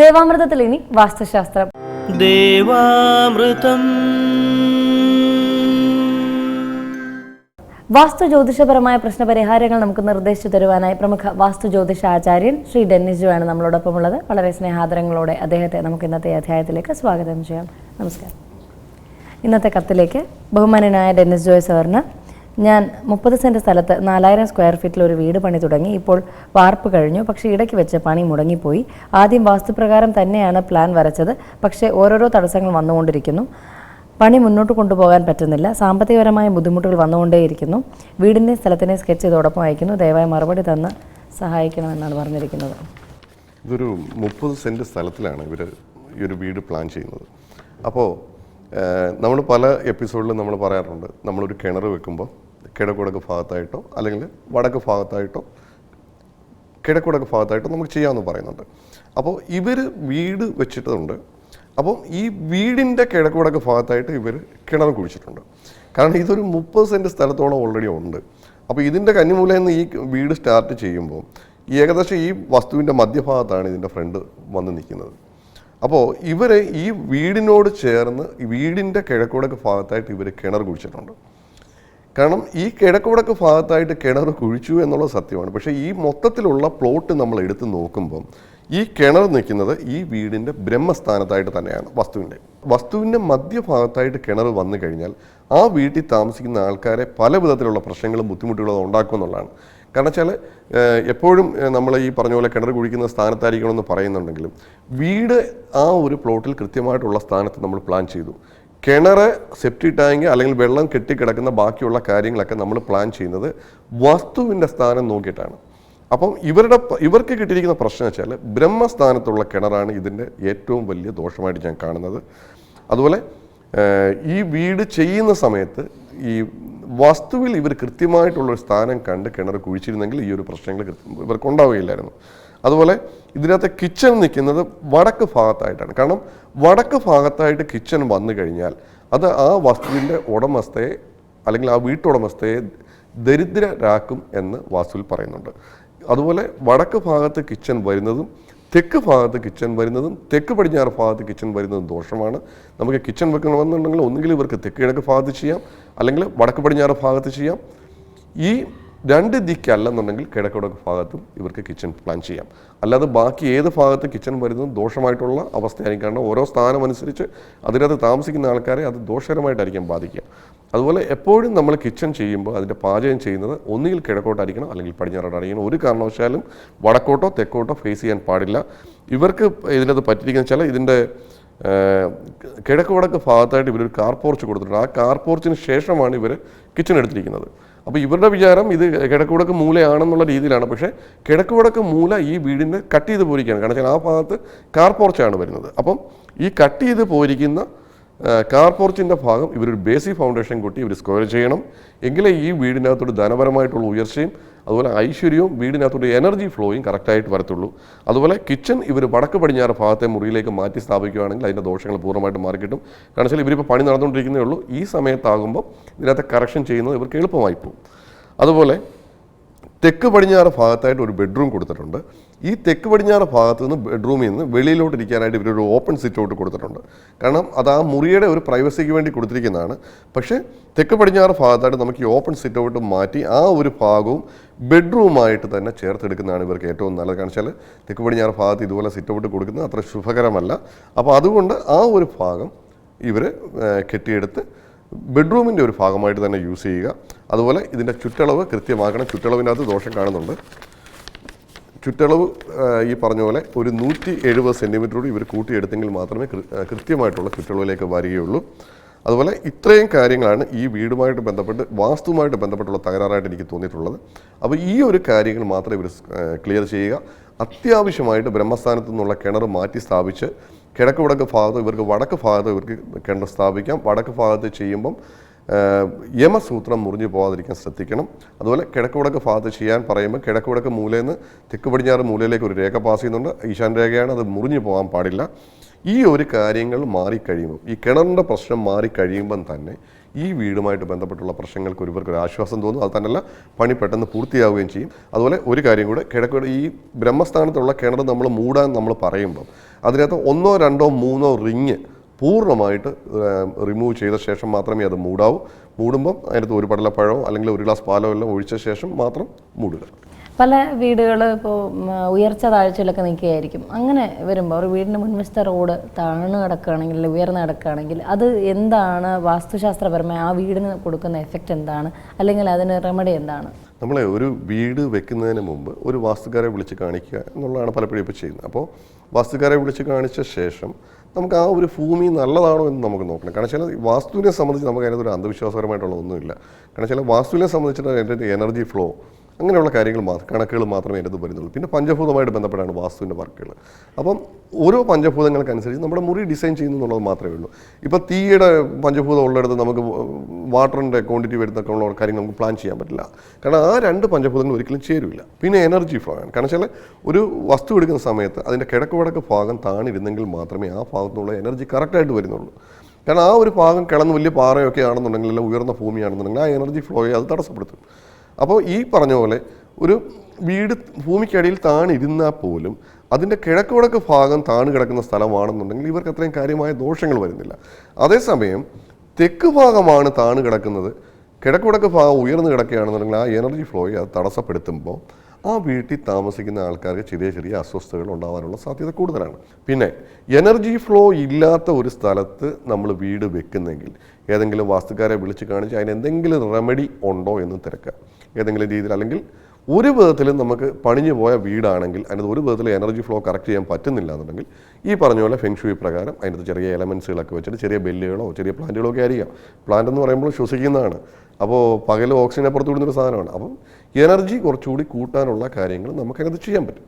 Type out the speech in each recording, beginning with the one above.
ദേവാമൃതത്തിൽ ഇനി വാസ്തുശാസ്ത്രം. വാസ്തു ജ്യോതിഷപരമായ പ്രശ്നപരിഹാരങ്ങൾ നമുക്ക് നിർദ്ദേശിച്ചു തരുവാനായി പ്രമുഖ വാസ്തു ജ്യോതിഷ ആചാര്യൻ ശ്രീ ഡെന്നിസ് ജോയാണ് നമ്മളോടൊപ്പം ഉള്ളത്. വളരെ സ്നേഹാദരങ്ങളോടെ അദ്ദേഹത്തെ നമുക്ക് ഇന്നത്തെ അധ്യായത്തിലേക്ക് സ്വാഗതം ചെയ്യാം. നമസ്കാരം. ഇന്നത്തെ കത്തിലേക്ക് ബഹുമാന്യനായ ഡെന്നിസ് ജോയ് സാറിന്, ഞാൻ 30 സെൻറ്റ് സ്ഥലത്ത് 4000 സ്ക്വയർ ഫീറ്റിൽ ഒരു വീട് പണി തുടങ്ങി. ഇപ്പോൾ വാർപ്പ് കഴിഞ്ഞു, പക്ഷേ ഇടയ്ക്ക് വെച്ച് പണി മുടങ്ങിപ്പോയി. ആദ്യം വാസ്തുപ്രകാരം തന്നെയാണ് പ്ലാൻ വരച്ചത്, പക്ഷേ ഓരോരോ തടസ്സങ്ങൾ വന്നുകൊണ്ടിരിക്കുന്നു. പണി മുന്നോട്ട് കൊണ്ടുപോകാൻ പറ്റുന്നില്ല. സാമ്പത്തികപരമായ ബുദ്ധിമുട്ടുകൾ വന്നുകൊണ്ടേയിരിക്കുന്നു. വീടിൻ്റെ സ്ഥലത്തിനെ സ്കെച്ച് ഇതോടൊപ്പം അയക്കുന്നു. ദയവായി മറുപടി തന്ന് സഹായിക്കണമെന്നാണ് പറഞ്ഞിരിക്കുന്നത്. ഇതൊരു 30 സെൻറ്റ് സ്ഥലത്തിലാണ് ഇവർ ഈ ഒരു വീട് പ്ലാൻ ചെയ്യുന്നത്. അപ്പോൾ നമ്മൾ പല എപ്പിസോഡിലും നമ്മൾ പറയാറുണ്ട്, നമ്മളൊരു കിണർ വെക്കുമ്പോൾ കിഴക്കുടക്ക് ഭാഗത്തായിട്ടോ അല്ലെങ്കിൽ വടക്ക് ഭാഗത്തായിട്ടോ കിഴക്കുടക്ക് ഭാഗത്തായിട്ടോ നമുക്ക് ചെയ്യാമെന്ന് പറയുന്നുണ്ട്. അപ്പോൾ ഇവർ വീട് വെച്ചിട്ടുണ്ട്. അപ്പം ഈ വീടിൻ്റെ കിഴക്കുടക്ക് ഭാഗത്തായിട്ട് ഇവർ കിണർ കുഴിച്ചിട്ടുണ്ട്. കാരണം ഇതൊരു 30 സെൻറ്റ് സ്ഥലത്തോളം ഓൾറെഡി ഉണ്ട്. അപ്പോൾ ഇതിൻ്റെ കന്നിമൂലയിൽ നിന്ന് ഈ വീട് സ്റ്റാർട്ട് ചെയ്യുമ്പോൾ ഏകദേശം ഈ വസ്തുവിൻ്റെ മധ്യഭാഗത്താണ് ഇതിൻ്റെ ഫ്രണ്ട് വന്ന് നിൽക്കുന്നത്. അപ്പോൾ ഇവർ ഈ വീടിനോട് ചേർന്ന് വീടിൻ്റെ കിഴക്കുടക്ക് ഭാഗത്തായിട്ട് ഇവർ കിണർ കുഴിച്ചിട്ടുണ്ട്. കാരണം ഈ കിഴക്കുടക്ക് ഭാഗത്തായിട്ട് കിണർ കുഴിച്ചു എന്നുള്ളത് സത്യമാണ്. പക്ഷേ ഈ മൊത്തത്തിലുള്ള പ്ലോട്ട് നമ്മൾ എടുത്ത് നോക്കുമ്പം ഈ കിണർ നിൽക്കുന്നത് ഈ വീടിൻ്റെ ബ്രഹ്മസ്ഥാനത്തായിട്ട് തന്നെയാണ്. വസ്തുവിൻ്റെ മധ്യഭാഗത്തായിട്ട് കിണർ വന്നു കഴിഞ്ഞാൽ ആ വീട്ടിൽ താമസിക്കുന്ന ആൾക്കാരെ പല വിധത്തിലുള്ള പ്രശ്നങ്ങളും ബുദ്ധിമുട്ടുകളും ഉണ്ടാക്കുമെന്നുള്ളതാണ്. കാരണം വെച്ചാൽ എപ്പോഴും നമ്മൾ ഈ പറഞ്ഞ പോലെ കിണർ കുഴിക്കുന്ന സ്ഥാനത്തായിരിക്കണമെന്ന് പറയുന്നുണ്ടെങ്കിലും വീട് ആ ഒരു പ്ലോട്ടിൽ കൃത്യമായിട്ടുള്ള സ്ഥാനത്ത് നമ്മൾ പ്ലാൻ ചെയ്തു. കിണർ, സെപ്റ്റി ടാങ്ക് അല്ലെങ്കിൽ വെള്ളം കെട്ടിക്കിടക്കുന്ന ബാക്കിയുള്ള കാര്യങ്ങളൊക്കെ നമ്മൾ പ്ലാൻ ചെയ്യുന്നത് വസ്തുവിൻ്റെ സ്ഥാനം നോക്കിയിട്ടാണ്. അപ്പം ഇവർക്ക് കിട്ടിയിരിക്കുന്ന പ്രശ്നം വെച്ചാൽ ബ്രഹ്മസ്ഥാനത്തുള്ള കിണറാണ് ഇതിൻ്റെ ഏറ്റവും വലിയ ദോഷമായിട്ട് ഞാൻ കാണുന്നത്. അതുപോലെ ഈ വീട് ചെയ്യുന്ന സമയത്ത് ഈ വസ്തുവിൽ ഇവർ കൃത്യമായിട്ടുള്ളൊരു സ്ഥാനം കണ്ട് കിണർ കുഴിച്ചിരുന്നെങ്കിൽ ഈ ഒരു പ്രശ്നങ്ങൾ ഇവർക്ക് ഉണ്ടാവുകയില്ലായിരുന്നു. അതുപോലെ ഇതിനകത്ത് കിച്ചൺ നിൽക്കുന്നത് വടക്ക് ഭാഗത്തായിട്ടാണ്. കാരണം വടക്ക് ഭാഗത്തായിട്ട് കിച്ചൺ വന്നു കഴിഞ്ഞാൽ അത് ആ വസ്തുവിൻ്റെ ഉടമസ്ഥയെ അല്ലെങ്കിൽ ആ വീട്ടുടമസ്ഥയെ ദരിദ്രരാക്കും എന്ന് വാസ്തുവിൽ പറയുന്നുണ്ട്. അതുപോലെ വടക്ക് ഭാഗത്ത് കിച്ചൺ വരുന്നതും തെക്ക് ഭാഗത്ത് കിച്ചൺ വരുന്നതും തെക്ക് പടിഞ്ഞാറ് ഭാഗത്ത് കിച്ചൺ വരുന്നതും ദോഷമാണ്. നമുക്ക് കിച്ചൺ വെക്കണമെന്നുണ്ടെങ്കിൽ ഒന്നുകിൽ ഇവർക്ക് തെക്ക് കിഴക്ക് ഭാഗത്ത് ചെയ്യാം, അല്ലെങ്കിൽ വടക്ക് പടിഞ്ഞാറ് ഭാഗത്ത് ചെയ്യാം. ഈ 2 ദിക്കല്ലെന്നുണ്ടെങ്കിൽ കിഴക്കുടക്ക് ഭാഗത്തും ഇവർക്ക് കിച്ചൺ പ്ലാൻ ചെയ്യാം. അല്ലാതെ ബാക്കി ഏത് ഭാഗത്ത് കിച്ചൺ വരുന്നതും ദോഷമായിട്ടുള്ള അവസ്ഥയായിരിക്കും. കാരണം ഓരോ സ്ഥാനം അനുസരിച്ച് അതിനകത്ത് താമസിക്കുന്ന ആൾക്കാരെ അത് ദോഷകരമായിട്ടായിരിക്കും ബാധിക്കുക. അതുപോലെ എപ്പോഴും നമ്മൾ കിച്ചൺ ചെയ്യുമ്പോൾ അതിൻ്റെ പാചകം ചെയ്യുന്നത് ഒന്നുകിൽ കിഴക്കോട്ടായിരിക്കണം അല്ലെങ്കിൽ പടിഞ്ഞാറോട്ടായിരിക്കണം. ഒരു കാരണവശാലും വടക്കോട്ടോ തെക്കോട്ടോ ഫേസ് ചെയ്യാൻ പാടില്ല. ഇവർക്ക് ഇതിനകത്ത് പറ്റിയിരിക്കുന്ന വെച്ചാൽ ഇതിൻ്റെ കിഴക്ക് വടക്ക് ഭാഗത്തായിട്ട് ഇവരൊരു കാർ പോർച്ച് കൊടുത്തിട്ടുണ്ട്. ആ കാർ പോർച്ചിന് ശേഷമാണ് ഇവർ കിച്ചൺ എടുത്തിരിക്കുന്നത്. അപ്പോൾ ഇവരുടെ വിചാരം ഇത് കിഴക്ക് വടക്ക് മൂലയാണെന്നുള്ള രീതിയിലാണ്. പക്ഷേ കിഴക്ക് വടക്ക് മൂല ഈ വീടിൻ്റെ കട്ട് ചെയ്ത് പോയിരിക്കുകയാണ്. കാരണം വെച്ചാൽ ആ ഭാഗത്ത് കാർ പോർച്ചാണ് വരുന്നത്. അപ്പം ഈ കട്ട് ചെയ്ത് പോയിരിക്കുന്ന കാർ പോർച്ചിൻ്റെ ഭാഗം ഇവരൊരു ബേസിക് ഫൗണ്ടേഷൻ കൂട്ടി ഇവർ സ്ക്വയർ ചെയ്യണം. എങ്കിലേ ഈ വീടിനകത്തൊരു ധനപരമായിട്ടുള്ള ഉയർച്ചയും അതുപോലെ ഐശ്വര്യവും വീടിനകത്തൊരു എനർജി ഫ്ലോയും കറക്റ്റായിട്ട് വരത്തുള്ളൂ. അതുപോലെ കിച്ചൺ ഇവർ വടക്ക് പടിഞ്ഞാറ് ഭാഗത്തെ മുറിയിലേക്ക് മാറ്റി സ്ഥാപിക്കുകയാണെങ്കിൽ അതിൻ്റെ ദോഷങ്ങൾ പൂർണ്ണമായിട്ട് മാറിക്കിട്ടും. കാരണം വെച്ചാൽ ഇവരിപ്പോൾ പണി നടന്നുകൊണ്ടിരിക്കുന്നേ ഉള്ളൂ. ഈ സമയത്താകുമ്പോൾ ഇതിനകത്ത് കറക്ഷൻ ചെയ്യുന്നത് ഇവർക്ക് എളുപ്പമായി പോകും. അതുപോലെ തെക്ക് പടിഞ്ഞാറ് ഭാഗത്തായിട്ട് ഒരു ബെഡ്റൂം കൊടുത്തിട്ടുണ്ട്. ഈ തെക്ക് പടിഞ്ഞാറ് ഭാഗത്ത് നിന്ന് ബെഡ്റൂമിൽ നിന്ന് വെളിയിലോട്ട് ഇരിക്കാനായിട്ട് ഇവരൊരു ഓപ്പൺ സിറ്റ് ഔട്ട് കൊടുത്തിട്ടുണ്ട്. കാരണം അത് ആ മുറിയുടെ ഒരു പ്രൈവസിക്ക് വേണ്ടി കൊടുത്തിരിക്കുന്നതാണ്. പക്ഷേ തെക്ക് പടിഞ്ഞാറ് ഭാഗത്തായിട്ട് നമുക്ക് ഈ ഓപ്പൺ സിറ്റ് ഔട്ട് മാറ്റി ആ ഒരു ഭാഗവും ബെഡ്റൂമായിട്ട് തന്നെ ചേർത്തെടുക്കുന്നതാണ് ഇവർക്ക് ഏറ്റവും നല്ലത്. കാരണം വെച്ചാൽ തെക്ക് പടിഞ്ഞാറ് ഭാഗത്ത് ഇതുപോലെ സിറ്റ് ഔട്ട് കൊടുക്കുന്നത് അത്ര ശുഭകരമല്ല. അപ്പോൾ അതുകൊണ്ട് ആ ഒരു ഭാഗം ഇവർ കെട്ടിയെടുത്ത് ബെഡ്റൂമിൻ്റെ ഒരു ഭാഗമായിട്ട് തന്നെ യൂസ് ചെയ്യുക. അതുപോലെ ഇതിൻ്റെ ചുറ്റളവ് കൃത്യമാക്കണം. ചുറ്റളവിനകത്ത് ദോഷം കാണുന്നുണ്ട്. ചുറ്റളവ് ഈ പറഞ്ഞ പോലെ ഒരു 170 സെൻറ്റിമീറ്ററോട് ഇവർ കൂട്ടിയെടുത്തെങ്കിൽ മാത്രമേ കൃത്യമായിട്ടുള്ള ചുറ്റളവിലേക്ക് വരികയുള്ളൂ. അതുപോലെ ഇത്രയും കാര്യങ്ങളാണ് ഈ വീടുമായിട്ട് ബന്ധപ്പെട്ട് വാസ്തുവുമായിട്ട് ബന്ധപ്പെട്ടുള്ള തകരാറായിട്ട് എനിക്ക് തോന്നിയിട്ടുള്ളത്. അപ്പോൾ ഈ ഒരു കാര്യങ്ങൾ മാത്രമേ ഇവർ ക്ലിയർ ചെയ്യുക. അത്യാവശ്യമായിട്ട് ബ്രഹ്മസ്ഥാനത്തു നിന്നുള്ള കിണർ മാറ്റി സ്ഥാപിച്ച് കിഴക്ക് വടക്ക് ഭാഗത്ത് ഇവർക്ക് വടക്ക് ഭാഗത്ത് ഇവർക്ക് കിണർ സ്ഥാപിക്കാം. വടക്ക് ഭാഗത്ത് ചെയ്യുമ്പം യമസൂത്രം മുറിഞ്ഞു പോകാതിരിക്കാൻ ശ്രദ്ധിക്കണം. അതുപോലെ കിഴക്ക് വടക്ക് ഭാഗത്ത് ചെയ്യാൻ പറയുമ്പോൾ കിഴക്ക് വടക്ക് മൂലയിൽ നിന്ന് തെക്ക് പടിഞ്ഞാറ് മൂലയിലേക്ക് ഒരു രേഖ പാസ് ചെയ്യുന്നുണ്ട്. ഈശാൻ രേഖയാണ്, അത് മുറിഞ്ഞു പോകാൻ പാടില്ല. ഈ ഒരു കാര്യങ്ങൾ മാറിക്കഴിയുമ്പോൾ ഈ കിണറിൻ്റെ പ്രശ്നം മാറിക്കഴിയുമ്പം തന്നെ ഈ വീടുമായിട്ട് ബന്ധപ്പെട്ടുള്ള പ്രശ്നങ്ങൾക്ക് ഇവർക്കൊരു ആശ്വാസം തോന്നും. അത് തന്നെയല്ല, പണി പെട്ടെന്ന് പൂർത്തിയാവുകയും ചെയ്യും. അതുപോലെ ഒരു കാര്യം കൂടെ, കിഴക്കോട് ഈ ബ്രഹ്മസ്ഥാനത്തുള്ള കിണർ നമ്മൾ മൂടാൻ നമ്മൾ പറയുമ്പം അതിനകത്ത് 1, 2, 3 റിങ് പൂർണ്ണമായിട്ട് റിമൂവ് ചെയ്ത ശേഷം മാത്രമേ അത് മൂടാവൂ. മൂടുമ്പം അതിനകത്ത് ഒരു പടലപ്പഴമോ അല്ലെങ്കിൽ ഒരു ഗ്ലാസ് പാലോ എല്ലാം ഒഴിച്ച ശേഷം മാത്രം മൂടുക. പല വീടുകൾ ഇപ്പോൾ ഉയർച്ച താഴ്ചയിലൊക്കെ നിൽക്കുകയായിരിക്കും. അങ്ങനെ വരുമ്പോൾ ഒരു വീടിൻ്റെ മുൻവശത്തെ റോഡ് താഴ്ന്നു കിടക്കുകയാണെങ്കിൽ, ഉയർന്നു കിടക്കുകയാണെങ്കിൽ, അത് എന്താണ് വാസ്തുശാസ്ത്രപരമായി ആ വീടിന് കൊടുക്കുന്ന എഫക്റ്റ് എന്താണ്, അല്ലെങ്കിൽ അതിന് റെമഡി എന്താണ്? നമ്മളെ ഒരു വീട് വെക്കുന്നതിന് മുമ്പ് ഒരു വാസ്തുക്കാരെ വിളിച്ച് കാണിക്കുക എന്നുള്ളതാണ് പലപ്പോഴും ഇപ്പോൾ ചെയ്യുന്നത്. അപ്പോൾ വാസ്തുക്കാരെ വിളിച്ച് കാണിച്ച ശേഷം നമുക്ക് ആ ഒരു ഭൂമി നല്ലതാണോ എന്ന് നമുക്ക് നോക്കണം. കാരണം വെച്ചാൽ വാസ്തുവിനെ സംബന്ധിച്ച് നമുക്ക് അതിനകത്തൊരു അന്ധവിശ്വാസപരമായിട്ടുള്ള ഒന്നുമില്ല. കാരണം വെച്ചാൽ വാസ്തുവിനെ സംബന്ധിച്ചിട്ട് അതിൻ്റെ എനർജി ഫ്ലോ അങ്ങനെയുള്ള കാര്യങ്ങൾ കണക്കുകൾ മാത്രമേ അതിനകത്ത് വരുന്നുള്ളൂ. പിന്നെ പഞ്ചഭൂതമായിട്ട് ബന്ധപ്പെട്ടാണ് വാസ്തുവിൻ്റെ വർക്കുകൾ. അപ്പം ഓരോ പഞ്ചഭൂതങ്ങൾക്കനുസരിച്ച് നമ്മുടെ മുറി ഡിസൈൻ ചെയ്യുന്നു എന്നുള്ളത് മാത്രമേ ഉള്ളൂ. ഇപ്പോൾ തീയുടെ പഞ്ചഭൂതം ഉള്ളിടത്ത് നമുക്ക് വാട്ടറിൻ്റെ ക്വാണ്ടിറ്റി വരുന്നൊക്കെയുള്ള കാര്യങ്ങൾ നമുക്ക് പ്ലാൻ ചെയ്യാൻ പറ്റില്ല. കാരണം ആ 2 പഞ്ചഭൂതങ്ങൾ ഒരിക്കലും ചേരില്ല. പിന്നെ എനർജി ഫ്ലോ ആണ്. കാരണം വെച്ചാൽ ഒരു വസ്തു എടുക്കുന്ന സമയത്ത് അതിൻ്റെ കിഴക്ക് വടക്ക് ഭാഗം താണിരുന്നെങ്കിൽ മാത്രമേ ആ ഭാഗത്തുള്ള എനർജി കറക്റ്റായിട്ട് വരുന്നുള്ളൂ. കാരണം ആ ഒരു ഭാഗം കിടന്ന് വലിയ പാറയൊക്കെ ആണെന്നുണ്ടെങ്കിൽ, അല്ലെങ്കിൽ ഉയർന്ന ഭൂമിയാണെന്നുണ്ടെങ്കിൽ ആ എനർജി ഫ്ലോയെ അത് തടസ്സപ്പെടുത്തും. അപ്പോൾ ഈ പറഞ്ഞ പോലെ ഒരു വീട് ഭൂമിക്കടിയിൽ താണിരുന്നാൽ പോലും അതിൻ്റെ കിഴക്ക് വടക്ക് ഭാഗം താണു കിടക്കുന്ന സ്ഥലമാണെന്നുണ്ടെങ്കിൽ ഇവർക്ക് അത്രയും കാര്യമായ ദോഷങ്ങൾ വരുന്നില്ല. അതേസമയം തെക്ക് ഭാഗമാണ് താണു കിടക്കുന്നത്, കിഴക്ക് വടക്ക് ഭാഗം ഉയർന്നു കിടക്കുകയാണെന്നുണ്ടെങ്കിൽ ആ എനർജി ഫ്ലോയെ അത് തടസ്സപ്പെടുത്തുമ്പോൾ ആ വീട്ടിൽ താമസിക്കുന്ന ആൾക്കാർക്ക് ചെറിയ ചെറിയ അസ്വസ്ഥതകൾ ഉണ്ടാകാനുള്ള സാധ്യത കൂടുതലാണ്. പിന്നെ എനർജി ഫ്ലോ ഇല്ലാത്ത ഒരു സ്ഥലത്ത് നമ്മൾ വീട് വെക്കുന്നെങ്കിൽ ഏതെങ്കിലും വാസ്തുക്കാരെ വിളിച്ച് കാണിച്ച് അതിനെന്തെങ്കിലും റെമഡി ഉണ്ടോ എന്ന് തിരക്കുക. ഏതെങ്കിലും രീതിയിൽ, അല്ലെങ്കിൽ ഒരു വിധത്തിലും നമുക്ക് പണിഞ്ഞു പോയ വീടാണെങ്കിൽ അതിനകത്ത് ഒരു വിധത്തിൽ എനർജി ഫ്ലോ കറക്റ്റ് ചെയ്യാൻ പറ്റുന്നില്ല എന്നുണ്ടെങ്കിൽ ഈ പറഞ്ഞ പോലെ ഫെങ്ഷുയി പ്രകാരം അതിനകത്ത് ചെറിയ എലമെൻസുകളൊക്കെ വെച്ചിട്ട് ചെറിയ ബെല്ലുകളോ ചെറിയ പ്ലാന്റുകളോ ഒക്കെ ആയിരിക്കാം. പ്ലാന്റ് എന്ന് പറയുമ്പോൾ ശ്വസിക്കുന്നതാണ്. അപ്പോൾ പകൽ ഓക്സിജനെ പുറത്തു വിടുന്നൊരു സാധനമാണ്. അപ്പം എനർജി കുറച്ചുകൂടി കൂട്ടാനുള്ള കാര്യങ്ങൾ നമുക്കതിനകത്ത് ചെയ്യാൻ പറ്റും.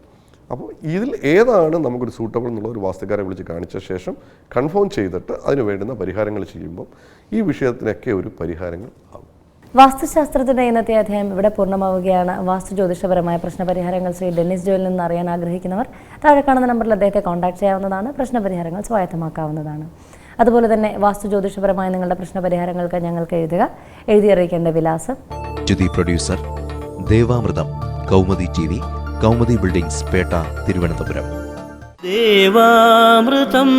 അപ്പോൾ ഇതിൽ ഏതാണ് നമുക്കൊരു സൂട്ടബിൾ എന്നുള്ള ഒരു വാസ്തുക്കാരെ വിളിച്ച് കാണിച്ച ശേഷം കൺഫേം ചെയ്തിട്ട് അതിന് വേണ്ടുന്ന പരിഹാരങ്ങൾ ചെയ്യുമ്പോൾ ഈ വിഷയത്തിനൊക്കെ ഒരു പരിഹാരങ്ങൾ ആകും. വാസ്തുശാസ്ത്രത്തിൻ്റെ ഇന്നത്തെ അധ്യായം ഇവിടെ പൂർണ്ണമാവുകയാണ്. വാസ്തു ജ്യോതിഷപരമായ പ്രശ്നപരിഹാരങ്ങൾ ശ്രീ ഡെന്നിസ് ജോയിൽ നിന്ന് അറിയാൻ ആഗ്രഹിക്കുന്നവർ താഴെ കാണുന്ന നമ്പറിൽ അദ്ദേഹത്തെ കോൺടാക്ട് ചെയ്യാവുന്നതാണ്. പ്രശ്നപരിഹാരങ്ങൾ സ്വായത്തമാക്കാവുന്നതാണ്. അതുപോലെ തന്നെ വാസ്തു ജ്യോതിഷപരമായ നിങ്ങളുടെ പ്രശ്നപരിഹാരങ്ങൾക്ക് ഞങ്ങൾക്ക് എഴുതി അറിയിക്കേണ്ട വിലാസം: producer Devamritham, Kaumudi TV, Kaumudi buildings, Pettah, Thiruvananthapuram. ദേവാമൃതം.